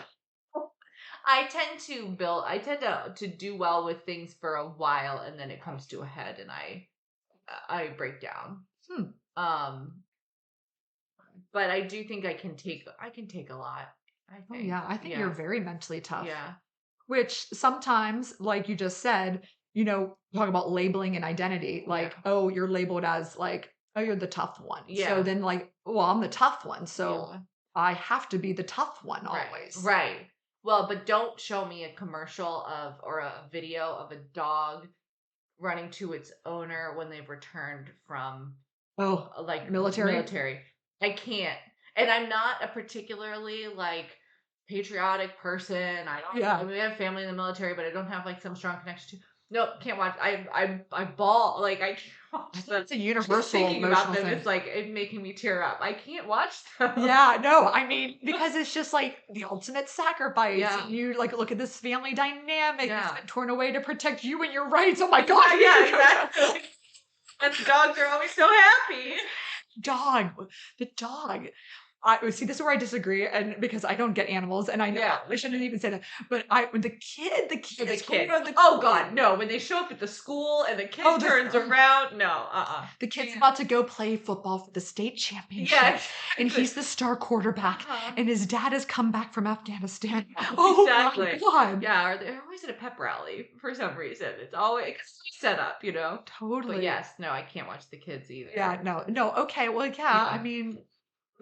I tend to do well with things for a while, and then it comes to a head, and I break down.
Hmm.
Um, but I do think I can take a lot. I
Oh
think,
yeah, I think you're
yeah,
very mentally tough.
yeah,
Which sometimes, like you just said, talk about labeling and identity.
yeah,
Like, oh, you're labeled as like, oh, you're the tough one. So
yeah,
then, like, well, I'm the tough one. So
yeah.
I have to be the tough one
Right,
always.
right. Well, but don't show me a commercial or a video of a dog running to its owner when they've returned from
Oh,
like
military.
military. I can't. And I'm not a particularly like patriotic person. I mean, we have family in the military, but I don't have like some strong connection to. Nope, can't watch. I bawl like I can't watch them.
It's a
Just
universal
thinking about
emotional
them
thing.
is like it making me tear up. I can't watch them.
Yeah, no, I mean, because it's just like the ultimate sacrifice.
Yeah.
And you like look at this family dynamic that's
Yeah.
been torn away to protect you and your rights. Oh my God.
Yeah, exactly. And the dogs are always so happy.
The dog. I see. This is where I disagree, and because I don't get animals, and I know
Yeah.
I shouldn't even say that. But when the kid,
The
is
kid.
going to
Oh God, no! When they show up at the school and the kid turns around, no,
the kid's about to go play football for the state championship,
Yes.
and he's the star quarterback, and his dad has come back from Afghanistan.
Exactly.
Oh my God!
Yeah, or they're always at a pep rally for some reason. It's always set up, you know.
Totally.
But yes, no, I can't watch the kids either.
Yeah, no. Okay, well, yeah. I mean,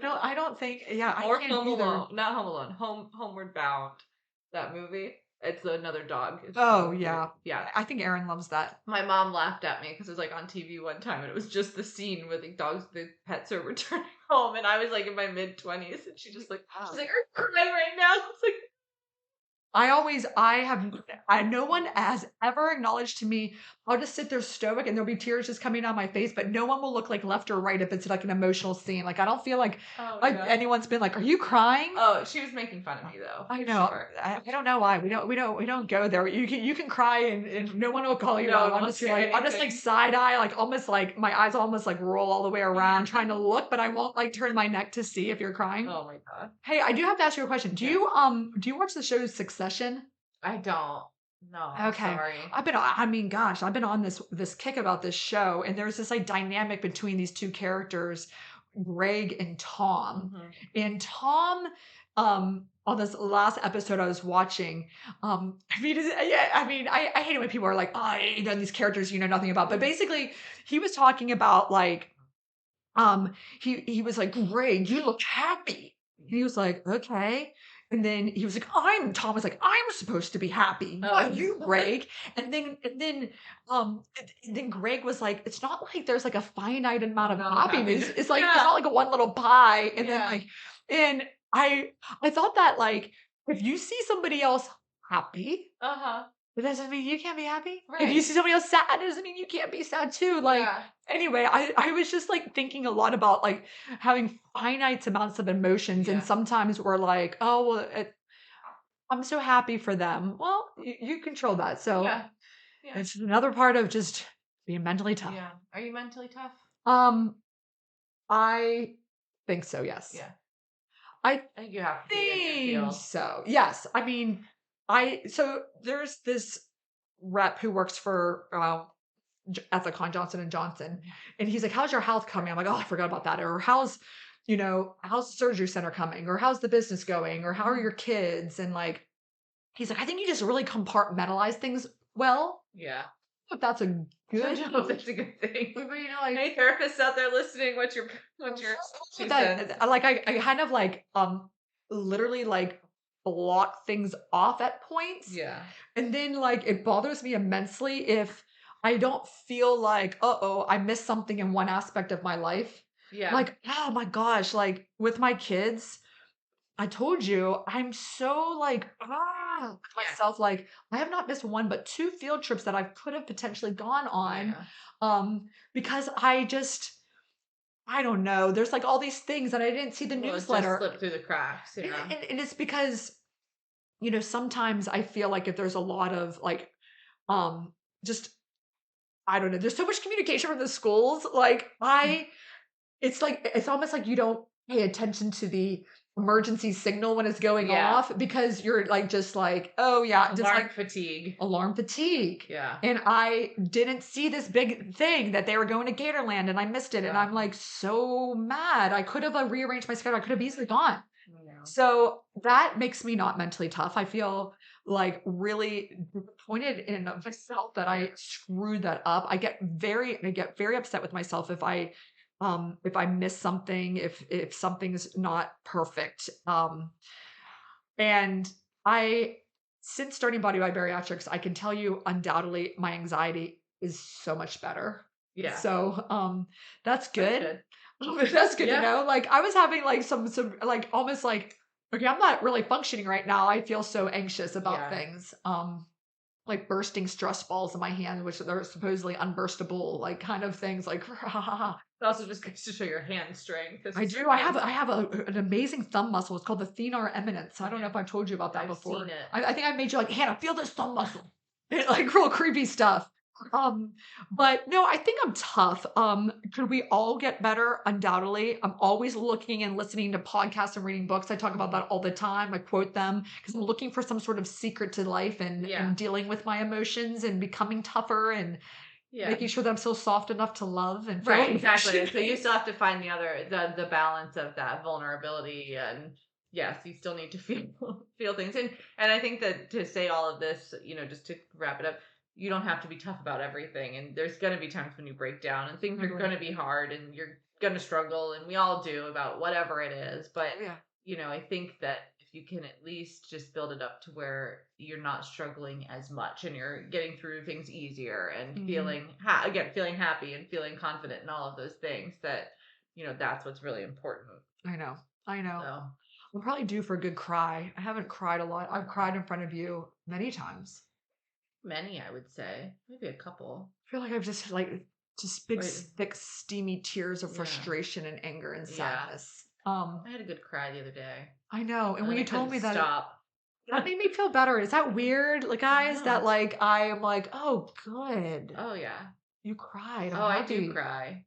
no, I don't think. Yeah,
Or
I can't
Home
either.
Alone, not Home Alone. Homeward Bound. That movie. It's another dog. It's
Oh
so
yeah,
weird. Yeah.
I think Aaron loves that.
My mom laughed at me because it was like on TV one time, and it was just the scene where the pets are returning home, and I was like in my mid-20s, and she's like, are you crying right now? It's like,
no one has ever acknowledged to me. I'll just sit there stoic and there'll be tears just coming down my face, but no one will look like left or right if it's like an emotional scene. Like I don't feel like anyone's been like, "Are you crying?"
Oh, she was making fun of me though.
I know.
Sure.
I don't know why. We don't go there. You can cry and no one will call you out. I'm just like side eye, like almost like my eyes almost like roll all the way around trying to look, but I won't like turn my neck to see if you're crying.
Oh my God.
Hey, I do have to ask you a question. Do you watch the show Succession?
I don't. No.
Okay.
Sorry.
I've been on this kick about this show, and there's this like dynamic between these two characters, Greg and Tom.
Mhm.
And Tom, on this last episode I was watching, I hate it when people are like, oh, you know, these characters you know nothing about. But basically, he was talking about like, he was like, Greg, you look happy. And he was like, okay. And then he was like, Tom was like, I'm supposed to be happy, not you, Greg. And then Greg was like, it's not like there's like a finite amount of happiness. It's like, it's not like a one little pie. And then like, and I thought that like, if you see somebody else happy, it doesn't mean you can't be happy. Right. If you see somebody else sad, it doesn't mean you can't be sad too. Like, anyway, I was just like thinking a lot about like having finite amounts of emotions. And sometimes we're like, oh, well, I'm so happy for them. Well, you control that. So it's another part of just being mentally tough.
Yeah. Are you mentally tough?
I think so, yes.
Yeah.
I
think you have to
think so. Yes. I mean, so there's this rep who works for Ethicon Johnson & Johnson, and he's like, how's your health coming? I'm like, oh, I forgot about that. Or how's the surgery center coming? Or how's the business going? Or how are your kids? And like, he's like, I think you just really compartmentalize things well.
Yeah.
If that's a good
I don't know if that's a good thing.
But you know, like,
any therapists out there listening, what's your
like I kind of like literally like block things off at points.
Yeah.
And then like it bothers me immensely if I don't feel like, I missed something in one aspect of my life.
Yeah.
Like, oh my gosh, like with my kids, I told you, I'm so like, myself, like I have not missed one, but 2 field trips that I could have potentially gone on. Because I don't know. There's like all these things that I didn't see the newsletter.
It just slipped through the cracks.
And it's because, sometimes I feel like if there's a lot of like, just, I don't know, there's so much communication from the schools. Like it's almost like you don't pay attention to the emergency signal when it's going off because you're like, just like, oh yeah. Just
alarm fatigue. Yeah.
And I didn't see this big thing that they were going to Gatorland and I missed it. Yeah. And I'm like so mad. I could have rearranged my schedule. I could have easily gone. Yeah. So that makes me not mentally tough. I feel like really disappointed in myself that I screwed that up. I get very upset with myself if I miss something, if something's not perfect. And since starting Body by Bariatrics, I can tell you undoubtedly my anxiety is so much better. Yeah. So, that's good. That's good to
Yeah.
know. Like I was having like some like almost like, okay, I'm not really functioning right now. I feel so anxious about
Yeah.
things. Like bursting stress balls in my hand, which are supposedly unburstable, like kind of things like
It also just goes to show your hand strength.
I do. I have an amazing thumb muscle. It's called the thenar eminence. I don't know if I've told you about that
I've
before.
seen it.
I think I made you like, Hannah, feel this thumb muscle. Like real creepy stuff. But no, I think I'm tough. Could we all get better? Undoubtedly. I'm always looking and listening to podcasts and reading books. I talk about that all the time. I quote them because I'm looking for some sort of secret to life and dealing with my emotions and becoming tougher and making sure that I'm still soft enough to love and feel
Right, exactly.
emotion.
So you still have to find the balance of that vulnerability, and yes, you still need to feel things. And I think that to say all of this, just to wrap it up, you don't have to be tough about everything, and there's going to be times when you break down and things are going to be hard and you're going to struggle, and we all do about whatever it is. But I think that if you can at least just build it up to where you're not struggling as much and you're getting through things easier and feeling feeling happy and feeling confident and all of those things, that that's what's really important.
I know.
So
I'm probably due for a good cry. I haven't cried a lot. I've cried in front of you many times.
many, I would say, maybe a couple.
I feel like I've just big, thick, steamy tears of frustration and anger and sadness.
I had a good cry the other day.
I know. And when you told me that, that made me
Like,
feel better. Is that weird, like guys? That like I am like, oh, good.
Oh yeah.
You cried.
Oh, I do cry.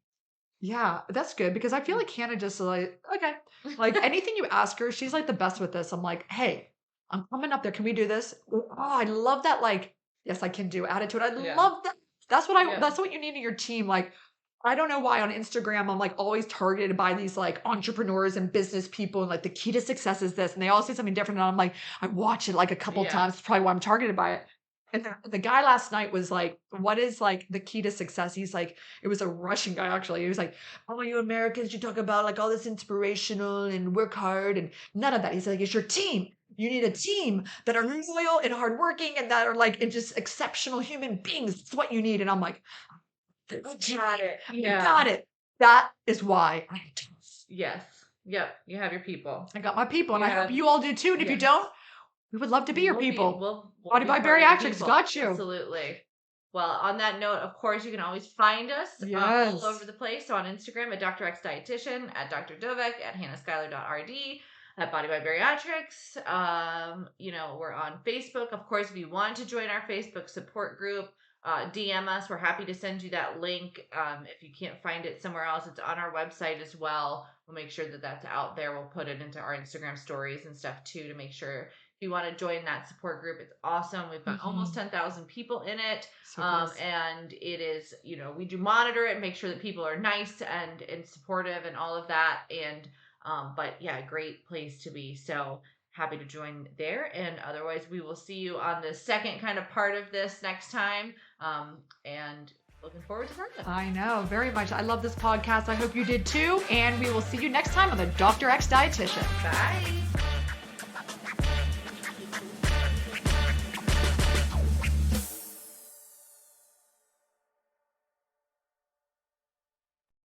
Yeah, that's good because I feel like Hannah just like, okay, like anything you ask her, she's like the best with this. I'm like, hey, I'm coming up there. Can we do this? Oh, I love that. Like, yes, I can do attitude. I love that. That's what you need in your team. Like, I don't know why on Instagram I'm like always targeted by these like entrepreneurs and business people and like the key to success is this, and they all say something different. And I'm like, I watch it like a couple times. It's probably why I'm targeted by it. And the guy last night was like, what is like the key to success? He's like, it was a Russian guy actually. He was like, oh, you Americans, you talk about like all this inspirational and work hard and none of that. He's like, it's your team. You need a team that are loyal and hardworking and that are like and just exceptional human beings. That's what you need. And I'm like, got it.
Yeah.
Got it. That is why I'm tough.
Yes. Yep. You have your people.
I got my people and I hope you all do too. And if you don't, we would love to be your people.
We'll
Body by Bariatrics got you.
Absolutely. Well, on that note, of course, you can always find us all over the place. So on Instagram at DoctorXDietitian, at Dr. Dovec, at hannahskyler.rd, at Body by Bariatrics. We're on Facebook. Of course, if you want to join our Facebook support group, DM us. We're happy to send you that link. If you can't find it somewhere else, it's on our website as well. We'll make sure that that's out there. We'll put it into our Instagram stories and stuff too to make sure if you want to join that support group. It's awesome. We've got almost 10,000 people in it. And it is, we do monitor it and make sure that people are nice and supportive and all of that. And, but yeah, great place to be. So happy to join there. And otherwise we will see you on the second kind of part of this next time. And looking forward to that.
I know very much. I love this podcast. I hope you did too. And we will see you next time on the Dr. X Dietitian.
Bye.